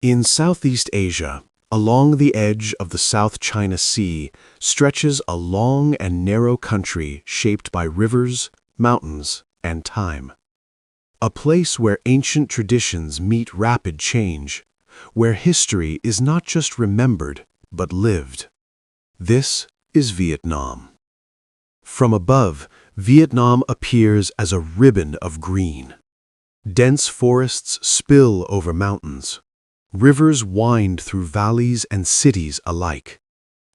In Southeast Asia, along the edge of the South China Sea, stretches a long and narrow country shaped by rivers, mountains, and time. A place where ancient traditions meet rapid change, where history is not just remembered, but lived. This is Vietnam. From above, Vietnam appears as a ribbon of green. Dense forests spill over mountains. Rivers wind through valleys and cities alike.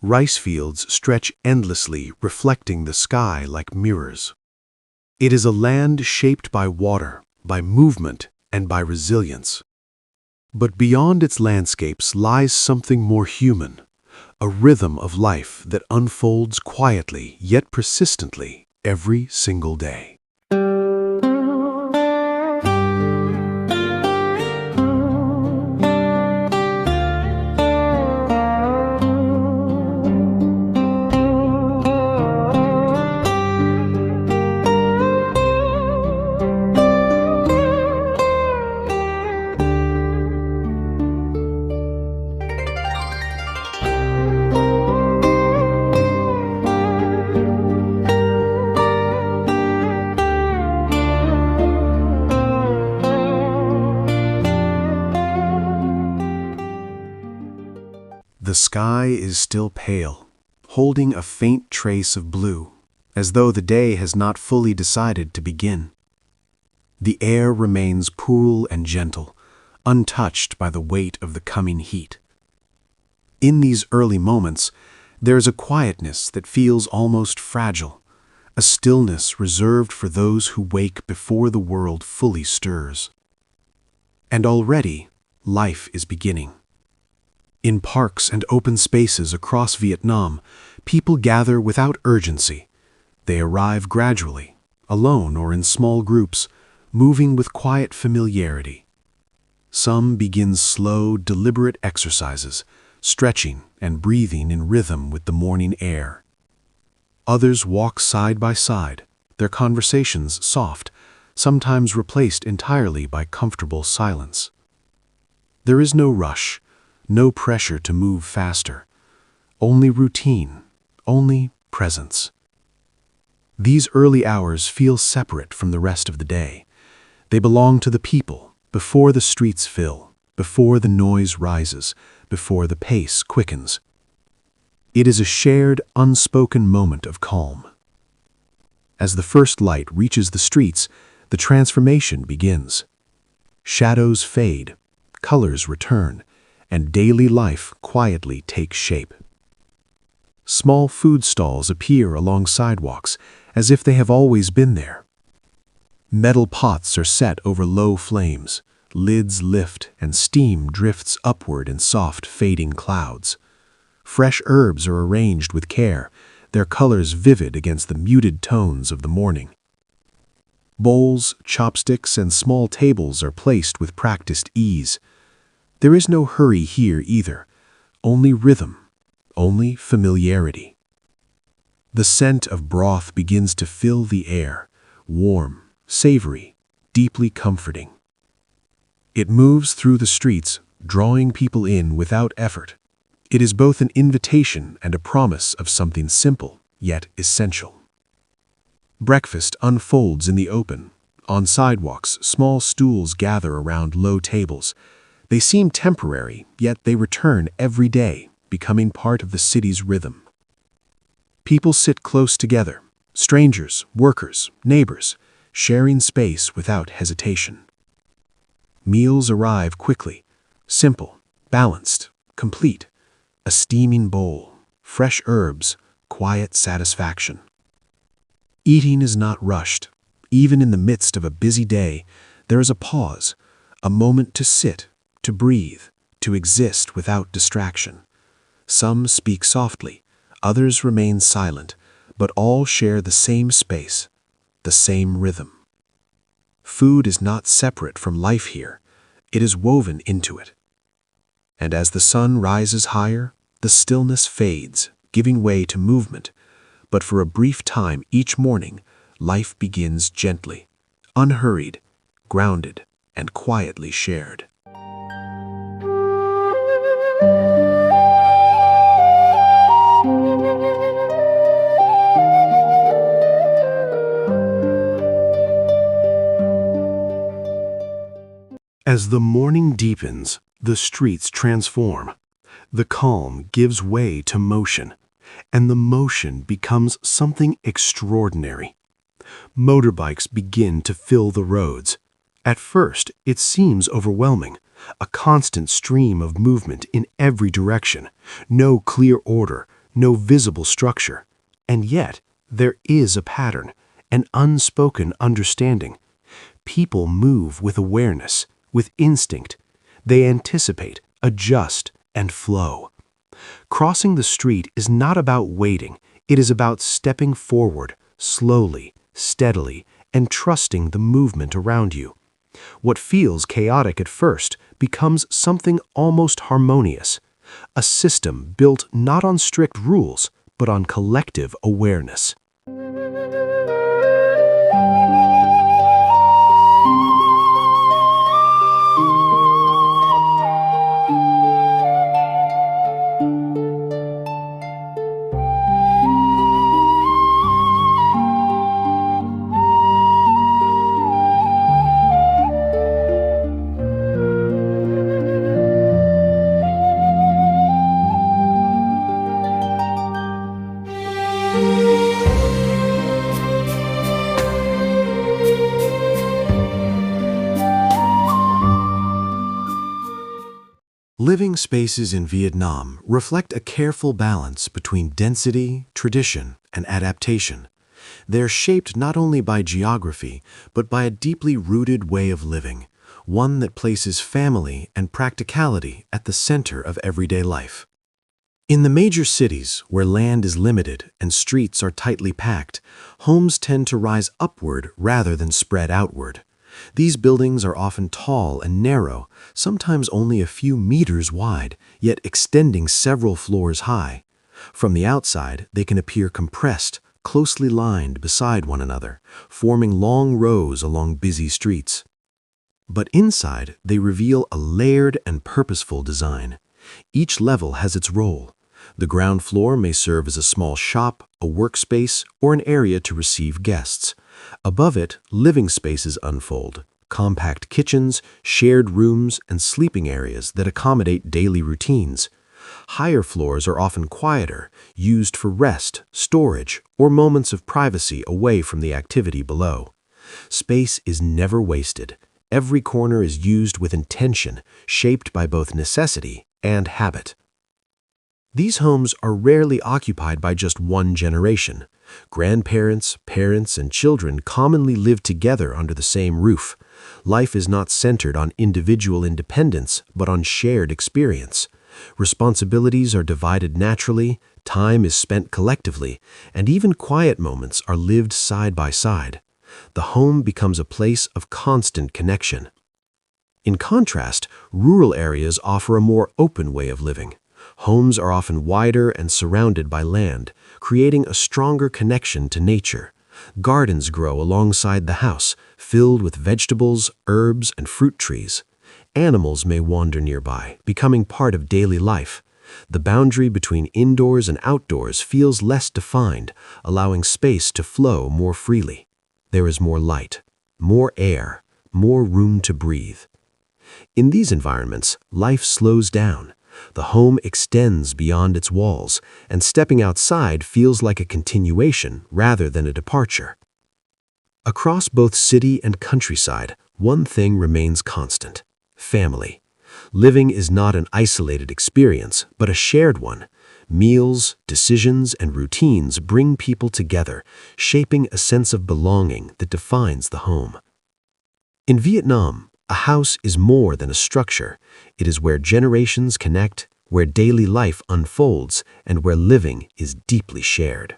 Rice fields stretch endlessly, reflecting the sky like mirrors. It is a land shaped by water, by movement, and by resilience. But beyond its landscapes lies something more human, a rhythm of life that unfolds quietly yet persistently every single day. The sky is still pale, holding a faint trace of blue, as though the day has not fully decided to begin. The air remains cool and gentle, untouched by the weight of the coming heat. In these early moments, there is a quietness that feels almost fragile, a stillness reserved for those who wake before the world fully stirs. And already, life is beginning. In parks and open spaces across Vietnam, people gather without urgency. They arrive gradually, alone or in small groups, moving with quiet familiarity. Some begin slow, deliberate exercises, stretching and breathing in rhythm with the morning air. Others walk side by side, their conversations soft, sometimes replaced entirely by comfortable silence. There is no rush, no pressure to move faster, only routine, only presence. These early hours feel separate from the rest of the day. They belong to the people, before the streets fill, before the noise rises, before the pace quickens. It is a shared, unspoken moment of calm. As the first light reaches the streets, the transformation begins. Shadows fade, colors return, and daily life quietly takes shape. Small food stalls appear along sidewalks, as if they have always been there. Metal pots are set over low flames, lids lift, and steam drifts upward in soft, fading clouds. Fresh herbs are arranged with care, their colors vivid against the muted tones of the morning. Bowls, chopsticks, and small tables are placed with practiced ease. There is no hurry here either, only rhythm, only familiarity. The scent of broth begins to fill the air, warm, savory, deeply comforting. It moves through the streets, drawing people in without effort. It is both an invitation and a promise of something simple, yet essential. Breakfast unfolds in the open. On sidewalks, small stools gather around low tables. They seem temporary, yet they return every day, becoming part of the city's rhythm. People sit close together, strangers, workers, neighbors, sharing space without hesitation. Meals arrive quickly, simple, balanced, complete. A steaming bowl, fresh herbs, quiet satisfaction. Eating is not rushed. Even in the midst of a busy day, there is a pause, a moment to sit, to breathe, to exist without distraction. Some speak softly, others remain silent, but all share the same space, the same rhythm. Food is not separate from life here, it is woven into it. And as the sun rises higher, the stillness fades, giving way to movement. But for a brief time each morning, life begins gently, unhurried, grounded, and quietly shared. As the morning deepens, the streets transform. The calm gives way to motion, and the motion becomes something extraordinary. Motorbikes begin to fill the roads. At first, it seems overwhelming, a constant stream of movement in every direction, no clear order, no visible structure. And yet, there is a pattern, an unspoken understanding. People move with awareness, with instinct. They anticipate, adjust, and flow. Crossing the street is not about waiting. It is about stepping forward, slowly, steadily, and trusting the movement around you. What feels chaotic at first becomes something almost harmonious, a system built not on strict rules, but on collective awareness. Living spaces in Vietnam reflect a careful balance between density, tradition, and adaptation. They're shaped not only by geography, but by a deeply rooted way of living, one that places family and practicality at the center of everyday life. In the major cities, where land is limited and streets are tightly packed, homes tend to rise upward rather than spread outward. These buildings are often tall and narrow, sometimes only a few meters wide, yet extending several floors high. From the outside, they can appear compressed, closely lined beside one another, forming long rows along busy streets. But inside, they reveal a layered and purposeful design. Each level has its role. The ground floor may serve as a small shop, a workspace, or an area to receive guests. Above it, living spaces unfold, compact kitchens, shared rooms, and sleeping areas that accommodate daily routines. Higher floors are often quieter, used for rest, storage, or moments of privacy away from the activity below. Space is never wasted. Every corner is used with intention, shaped by both necessity and habit. These homes are rarely occupied by just one generation. Grandparents, parents, and children commonly live together under the same roof. Life is not centered on individual independence, but on shared experience. Responsibilities are divided naturally, time is spent collectively, and even quiet moments are lived side by side. The home becomes a place of constant connection. In contrast, rural areas offer a more open way of living. Homes are often wider and surrounded by land, creating a stronger connection to nature. Gardens grow alongside the house, filled with vegetables, herbs, and fruit trees. Animals may wander nearby, becoming part of daily life. The boundary between indoors and outdoors feels less defined, allowing space to flow more freely. There is more light, more air, more room to breathe. In these environments, life slows down. The home extends beyond its walls, and stepping outside feels like a continuation rather than a departure. Across both city and countryside, one thing remains constant: family. Living is not an isolated experience, but a shared one. Meals, decisions, and routines bring people together, shaping a sense of belonging that defines the home. In Vietnam, a house is more than a structure. It is where generations connect, where daily life unfolds, and where living is deeply shared.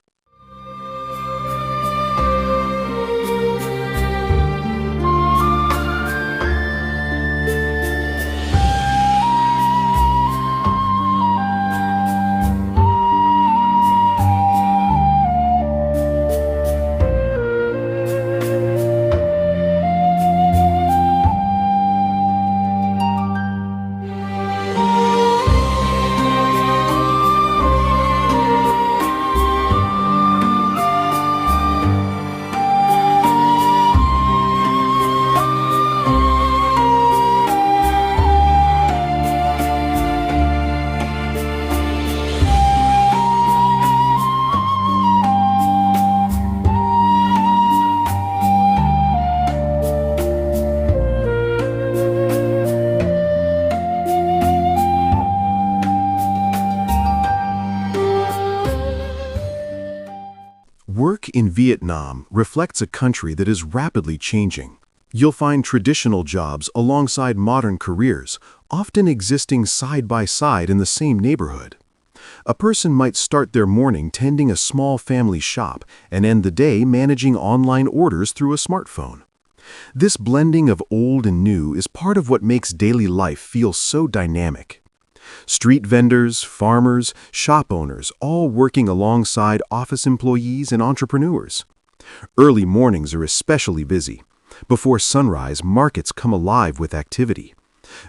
in Vietnam reflects a country that is rapidly changing. You'll find traditional jobs alongside modern careers, often existing side by side in the same neighborhood. A person might start their morning tending a small family shop and end the day managing online orders through a smartphone. This blending of old and new is part of what makes daily life feel so dynamic. Street vendors, farmers, shop owners, all working alongside office employees and entrepreneurs. Early mornings are especially busy. Before sunrise, markets come alive with activity.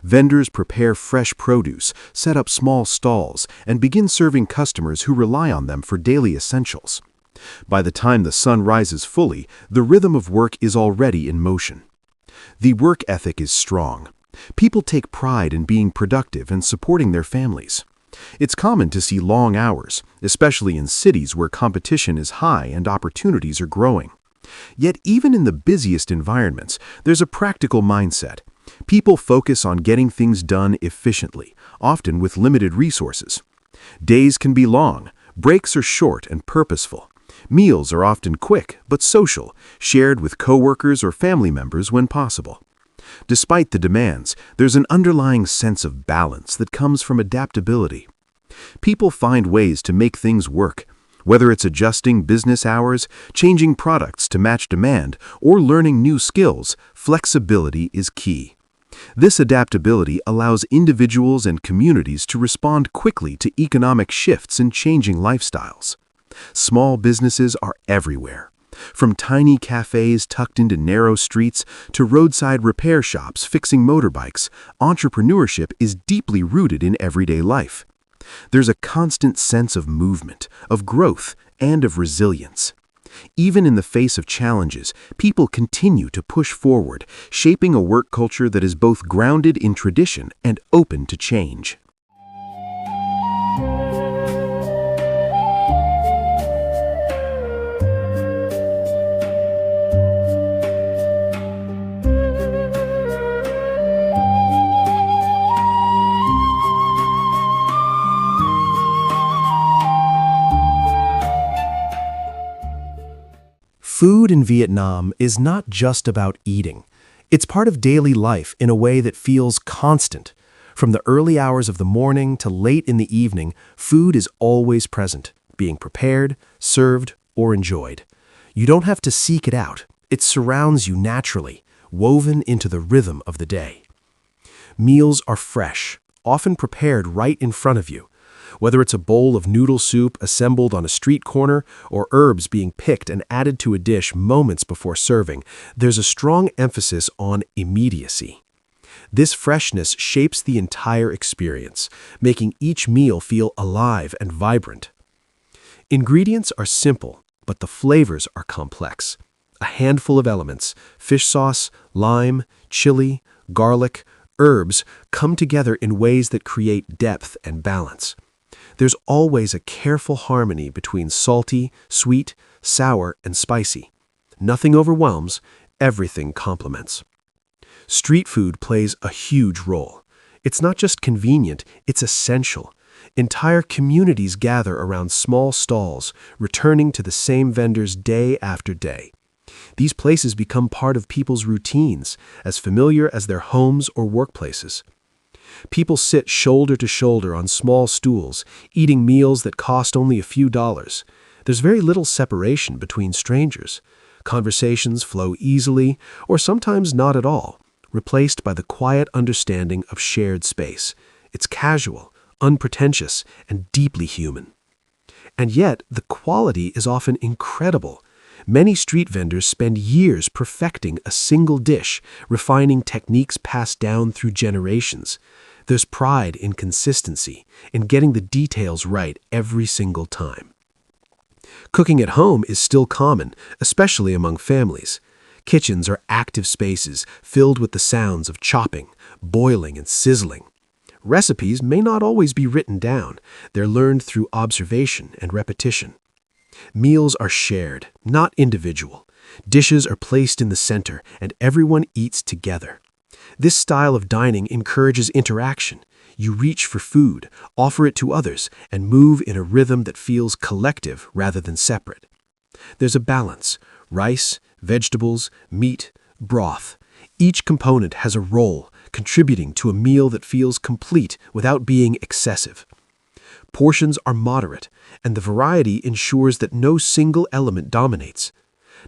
Vendors prepare fresh produce, set up small stalls, and begin serving customers who rely on them for daily essentials. By the time the sun rises fully, the rhythm of work is already in motion. The work ethic is strong. People take pride in being productive and supporting their families. It's common to see long hours, especially in cities where competition is high and opportunities are growing. Yet even in the busiest environments, there's a practical mindset. People focus on getting things done efficiently, often with limited resources. Days can be long, breaks are short and purposeful. Meals are often quick but social, shared with coworkers or family members when possible. Despite the demands, there's an underlying sense of balance that comes from adaptability. People find ways to make things work, whether it's adjusting business hours, changing products to match demand, or learning new skills. Flexibility is key. This adaptability allows individuals and communities to respond quickly to economic shifts and changing lifestyles. Small businesses are everywhere. From tiny cafes tucked into narrow streets to roadside repair shops fixing motorbikes, entrepreneurship is deeply rooted in everyday life. There's a constant sense of movement, of growth, and of resilience. Even in the face of challenges, people continue to push forward, shaping a work culture that is both grounded in tradition and open to change. Food in Vietnam is not just about eating. It's part of daily life in a way that feels constant. From the early hours of the morning to late in the evening, food is always present, being prepared, served, or enjoyed. You don't have to seek it out. It surrounds you naturally, woven into the rhythm of the day. Meals are fresh, often prepared right in front of you. Whether it's a bowl of noodle soup assembled on a street corner or herbs being picked and added to a dish moments before serving, there's a strong emphasis on immediacy. This freshness shapes the entire experience, making each meal feel alive and vibrant. Ingredients are simple, but the flavors are complex. A handful of elements, fish sauce, lime, chili, garlic, herbs, come together in ways that create depth and balance. There's always a careful harmony between salty, sweet, sour, and spicy. Nothing overwhelms, everything complements. Street food plays a huge role. It's not just convenient, it's essential. Entire communities gather around small stalls, returning to the same vendors day after day. These places become part of people's routines, as familiar as their homes or workplaces. People sit shoulder to shoulder on small stools, eating meals that cost only a few dollars. There's very little separation between strangers. Conversations flow easily, or sometimes not at all, replaced by the quiet understanding of shared space. It's casual, unpretentious, and deeply human. And yet, the quality is often incredible. Many street vendors spend years perfecting a single dish, refining techniques passed down through generations. There's pride in consistency, in getting the details right every single time. Cooking at home is still common, especially among families. Kitchens are active spaces filled with the sounds of chopping, boiling, and sizzling. Recipes may not always be written down. They're learned through observation and repetition. Meals are shared, not individual. Dishes are placed in the center, and everyone eats together. This style of dining encourages interaction. You reach for food, offer it to others, and move in a rhythm that feels collective rather than separate. There's a balance: rice, vegetables, meat, broth. Each component has a role, contributing to a meal that feels complete without being excessive. Portions are moderate, and the variety ensures that no single element dominates.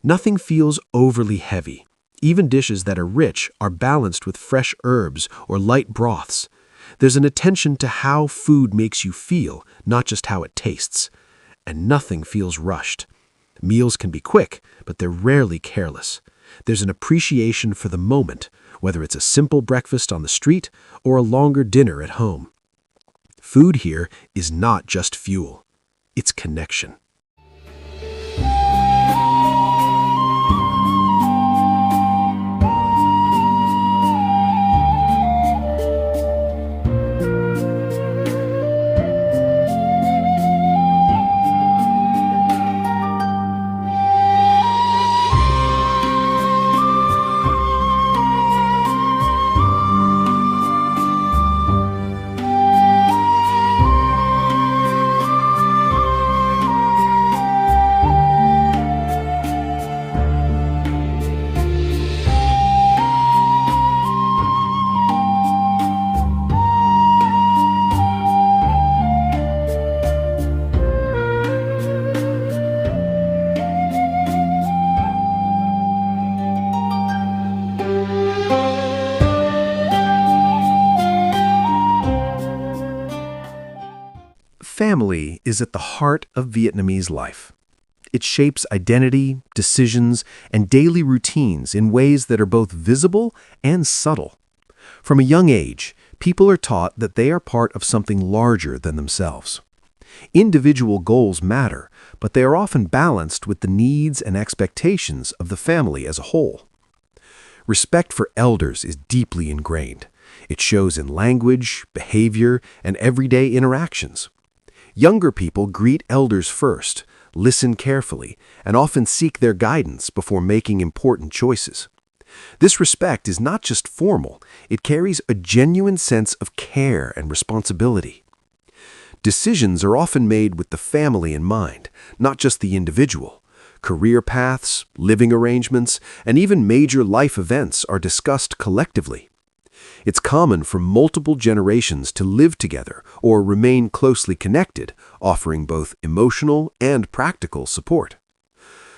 Nothing feels overly heavy. Even dishes that are rich are balanced with fresh herbs or light broths. There's an attention to how food makes you feel, not just how it tastes. And nothing feels rushed. Meals can be quick, but they're rarely careless. There's an appreciation for the moment, whether it's a simple breakfast on the street or a longer dinner at home. Food here is not just fuel. It's connection. Family is at the heart of Vietnamese life. It shapes identity, decisions, and daily routines in ways that are both visible and subtle. From a young age, people are taught that they are part of something larger than themselves. Individual goals matter, but they are often balanced with the needs and expectations of the family as a whole. Respect for elders is deeply ingrained. It shows in language, behavior, and everyday interactions. Younger people greet elders first, listen carefully, and often seek their guidance before making important choices. This respect is not just formal, it carries a genuine sense of care and responsibility. Decisions are often made with the family in mind, not just the individual. Career paths, living arrangements, and even major life events are discussed collectively. It's common for multiple generations to live together or remain closely connected, offering both emotional and practical support.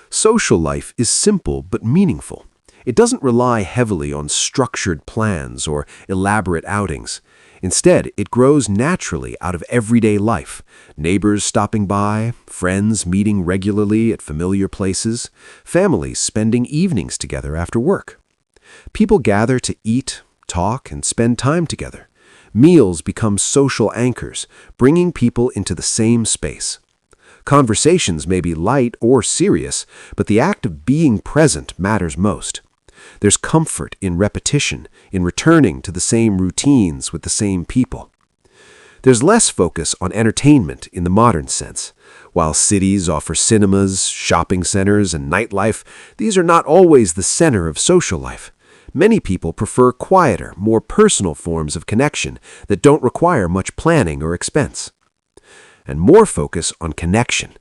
Social life is simple but meaningful. It doesn't rely heavily on structured plans or elaborate outings. Instead, it grows naturally out of everyday life, neighbors stopping by, friends meeting regularly at familiar places, families spending evenings together after work. People gather to eat, talk, and spend time together. Meals become social anchors, bringing people into the same space. Conversations may be light or serious, but the act of being present matters most. There's comfort in repetition, in returning to the same routines with the same people. There's less focus on entertainment in the modern sense. While cities offer cinemas, shopping centers, and nightlife, these are not always the center of social life. Many people prefer quieter, more personal forms of connection that don't require much planning or expense. And more focus on connection.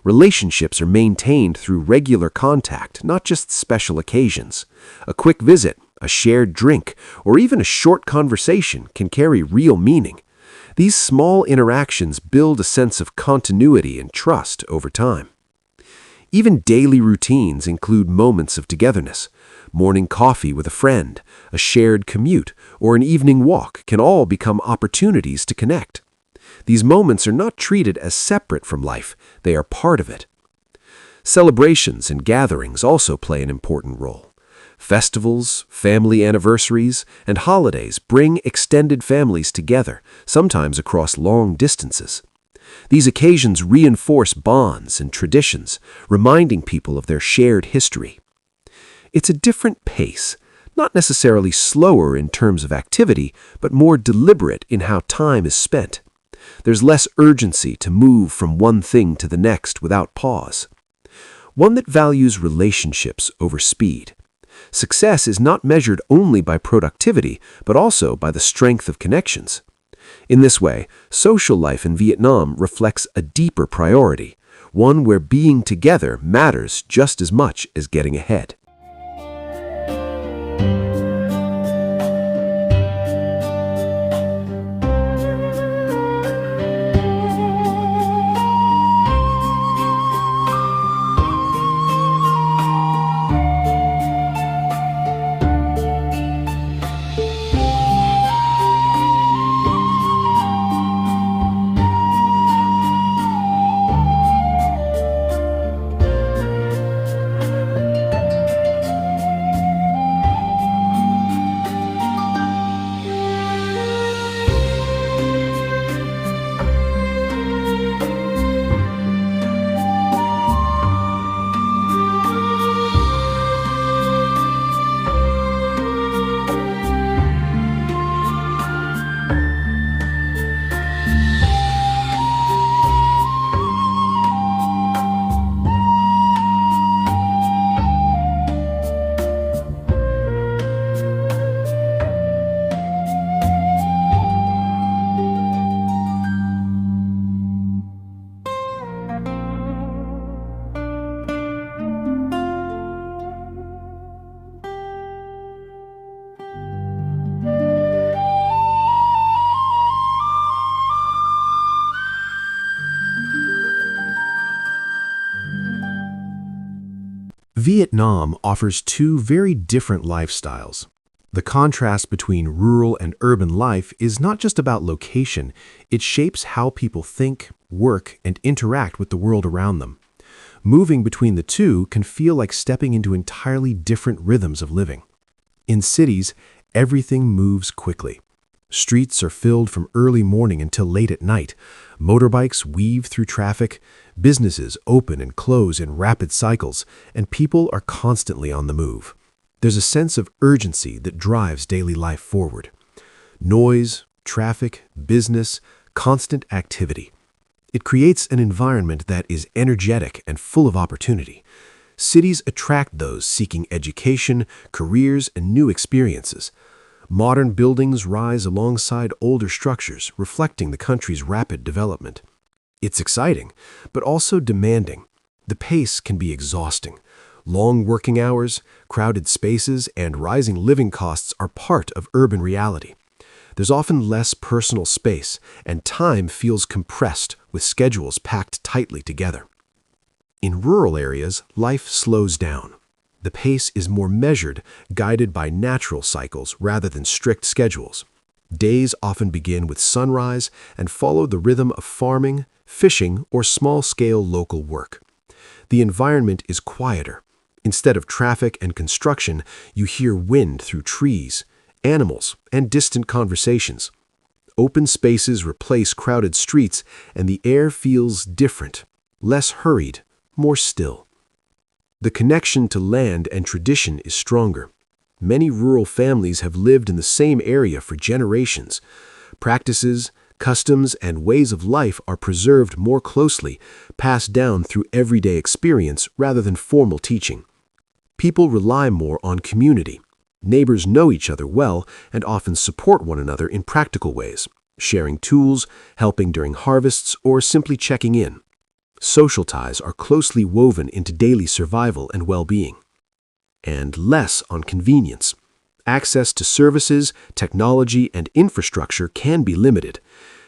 Relationships are maintained through regular contact, not just special occasions. A quick visit, a shared drink, or even a short conversation can carry real meaning. These small interactions build a sense of continuity and trust over time. Even daily routines include moments of togetherness. Morning coffee with a friend, a shared commute, or an evening walk can all become opportunities to connect. These moments are not treated as separate from life, they are part of it. Celebrations and gatherings also play an important role. Festivals, family anniversaries, and holidays bring extended families together, sometimes across long distances. These occasions reinforce bonds and traditions, reminding people of their shared history. It's a different pace, not necessarily slower in terms of activity, but more deliberate in how time is spent. There's less urgency to move from one thing to the next without pause. One that values relationships over speed. Success is not measured only by productivity, but also by the strength of connections. In this way, social life in Vietnam reflects a deeper priority, one where being together matters just as much as getting ahead. Vietnam offers two very different lifestyles. The contrast between rural and urban life is not just about location, it shapes how people think, work, and interact with the world around them. Moving between the two can feel like stepping into entirely different rhythms of living. In cities, everything moves quickly. Streets are filled from early morning until late at night. Motorbikes weave through traffic, businesses open and close in rapid cycles, and people are constantly on the move. There's a sense of urgency that drives daily life forward. Noise, traffic, business, constant activity. It creates an environment that is energetic and full of opportunity. Cities attract those seeking education, careers, and new experiences. Modern buildings rise alongside older structures, reflecting the country's rapid development. It's exciting, but also demanding. The pace can be exhausting. Long working hours, crowded spaces, and rising living costs are part of urban reality. There's often less personal space, and time feels compressed with schedules packed tightly together. In rural areas, life slows down. The pace is more measured, guided by natural cycles rather than strict schedules. Days often begin with sunrise and follow the rhythm of farming, fishing, or small-scale local work. The environment is quieter. Instead of traffic and construction, you hear wind through trees, animals, and distant conversations. Open spaces replace crowded streets, and the air feels different, less hurried, more still. The connection to land and tradition is stronger. Many rural families have lived in the same area for generations. Practices, customs, and ways of life are preserved more closely, passed down through everyday experience rather than formal teaching. People rely more on community. Neighbors know each other well and often support one another in practical ways, sharing tools, helping during harvests, or simply checking in. Social ties are closely woven into daily survival and well-being. And less on convenience. Access to services, technology, and infrastructure can be limited.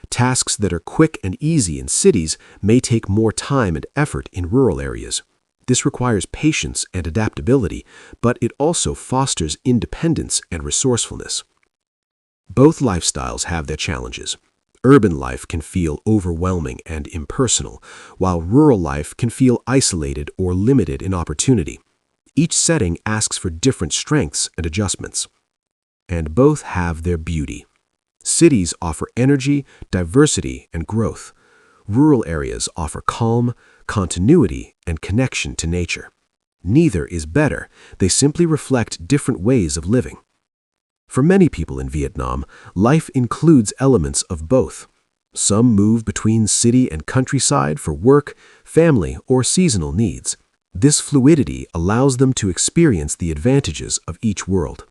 Tasks that are quick and easy in cities may take more time and effort in rural areas. This requires patience and adaptability, but it also fosters independence and resourcefulness. Both lifestyles have their challenges. Urban life can feel overwhelming and impersonal, while rural life can feel isolated or limited in opportunity. Each setting asks for different strengths and adjustments. And both have their beauty. Cities offer energy, diversity, and growth. Rural areas offer calm, continuity, and connection to nature. Neither is better, they simply reflect different ways of living. For many people in Vietnam, life includes elements of both. Some move between city and countryside for work, family, or seasonal needs. This fluidity allows them to experience the advantages of each world.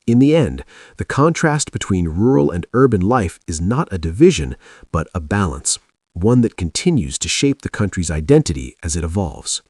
In the end, the contrast between rural and urban life is not a division, but a balance. one that continues to shape the country's identity as it evolves.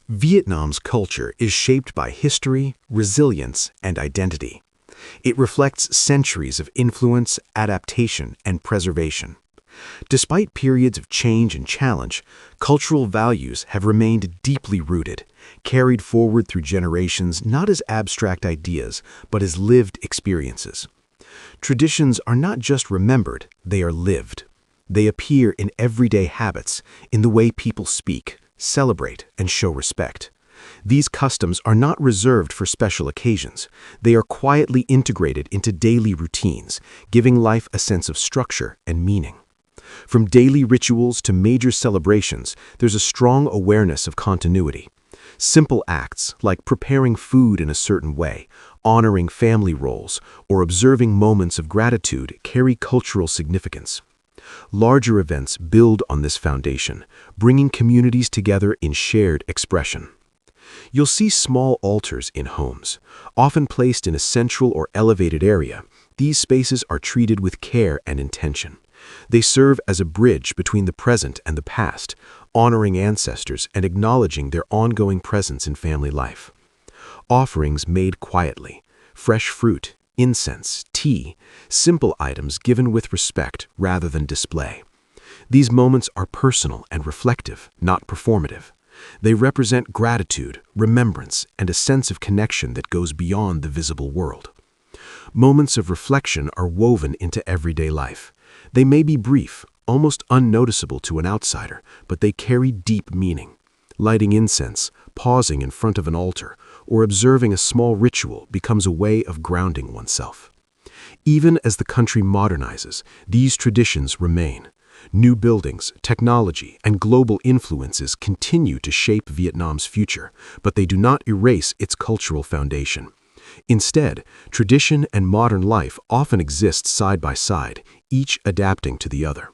Vietnam's culture is shaped by history, resilience, and identity. It reflects centuries of influence, adaptation, and preservation. Despite periods of change and challenge, cultural values have remained deeply rooted, carried forward through generations not as abstract ideas, but as lived experiences. Traditions are not just remembered, they are lived. They appear in everyday habits, in the way people speak, celebrate, and show respect. These customs are not reserved for special occasions. They are quietly integrated into daily routines, giving life a sense of structure and meaning. From daily rituals to major celebrations, there's a strong awareness of continuity. Simple acts like preparing food in a certain way, honoring family roles, or observing moments of gratitude carry cultural significance. Larger events build on this foundation, bringing communities together in shared expression. You'll see small altars in homes. Often placed in a central or elevated area, these spaces are treated with care and intention. They serve as a bridge between the present and the past, honoring ancestors and acknowledging their ongoing presence in family life. Offerings made quietly, fresh fruit, incense, tea, simple items given with respect rather than display. These moments are personal and reflective, not performative. They represent gratitude, remembrance, and a sense of connection that goes beyond the visible world. Moments of reflection are woven into everyday life. They may be brief, almost unnoticeable to an outsider, but they carry deep meaning. Lighting incense, pausing in front of an altar, or observing a small ritual becomes a way of grounding oneself. Even as the country modernizes, these traditions remain. New buildings, technology, and global influences continue to shape Vietnam's future, but they do not erase its cultural foundation. Instead, tradition and modern life often exist side by side, each adapting to the other.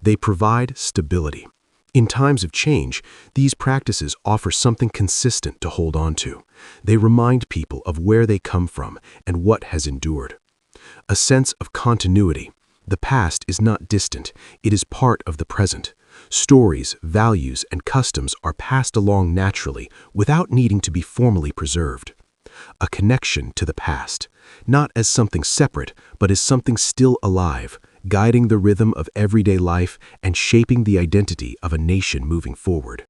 They provide stability. In times of change, these practices offer something consistent to hold on to. They remind people of where they come from and what has endured. A sense of continuity. The past is not distant, it is part of the present. Stories, values, and customs are passed along naturally without needing to be formally preserved. A connection to the past, not as something separate, but as something still alive, guiding the rhythm of everyday life and shaping the identity of a nation moving forward.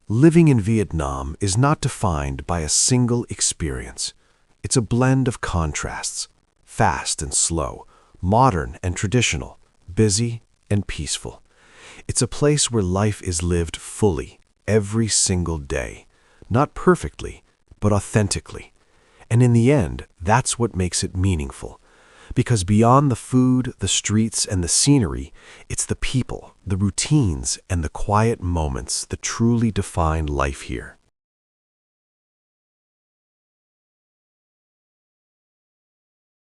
Living in Vietnam is not defined by a single experience. It's a blend of contrasts. fast and slow, modern and traditional, busy and peaceful. It's a place where life is lived fully, every single day. Not perfectly, but authentically. And in the end, that's what makes it meaningful. Because beyond the food, the streets, and the scenery, it's the people, the routines, and the quiet moments that truly define life here.